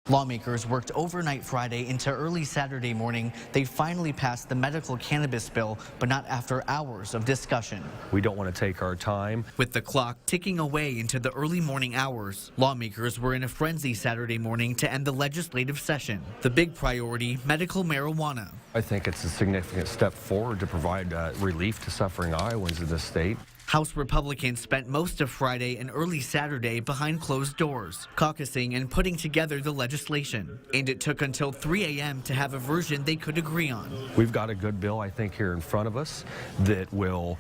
Lawmakers worked overnight Friday into early Saturday morning. They finally passed the medical cannabis bill, but not after hours of discussion. We don't want to take our time. With the clock ticking away into the early morning hours, lawmakers were in a frenzy Saturday morning to end the legislative session. The big priority, medical marijuana. I think it's a significant step forward to provide relief to suffering Iowans in this state. House Republicans spent most of Friday and early Saturday behind closed doors, caucusing and putting together the legislation. And it took until 3 a.m. to have a version they could agree on. We've got a good bill, I think, here in front of us that will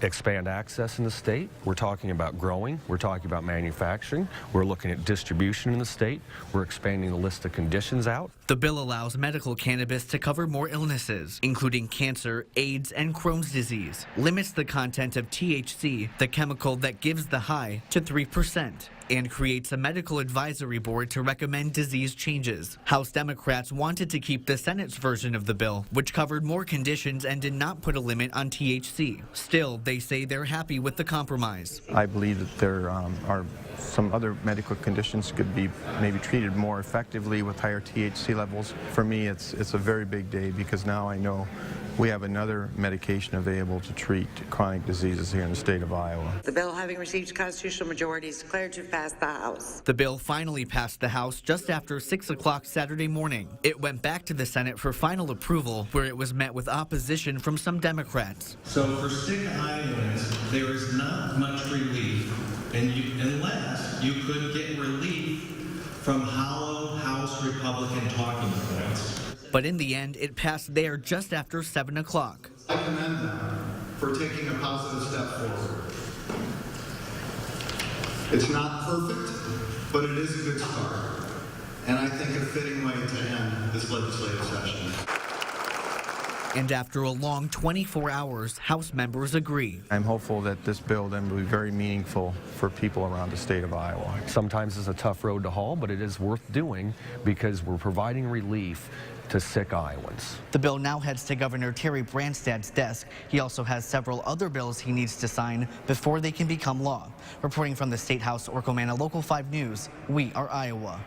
expand access in the state. We're talking about growing. We're talking about manufacturing. We're looking at distribution in the state. We're expanding the list of conditions out. The bill allows medical cannabis to cover more illnesses, including cancer, AIDS, and Crohn's disease. Limits the content of THC, the chemical that gives the high, to 3%. And creates a medical advisory board to recommend disease changes. House Democrats wanted to keep the Senate's version of the bill, which covered more conditions and did not put a limit on THC. Still, they say they're happy with the compromise. I believe that there are some other medical conditions could be maybe treated more effectively with higher THC levels. For me, it's a very big day because now I know we have another medication available to treat chronic diseases here in the state of Iowa. The bill, having received constitutional majority, is declared to pass the House. The bill finally passed the House just after 6 o'clock Saturday morning. It went back to the Senate for final approval, where it was met with opposition from some Democrats. So for sick Iowans, there is not much relief, unless you could get relief from hollow House Republican talking points. But in the end, it passed there just after 7 o'clock. I commend them for taking a positive step forward. It's not perfect, but it is a good start. And I think a fitting way to end this legislative session. And after a long 24 hours, House members agree. I'm hopeful that this bill then will be very meaningful for people around the state of Iowa. Sometimes it's a tough road to haul, but it is worth doing because we're providing relief to sick Iowans. The bill now heads to Governor Terry Branstad's desk. He also has several other bills he needs to sign before they can become law. Reporting from the State House, Orko Manna, Local 5 News, we are Iowa.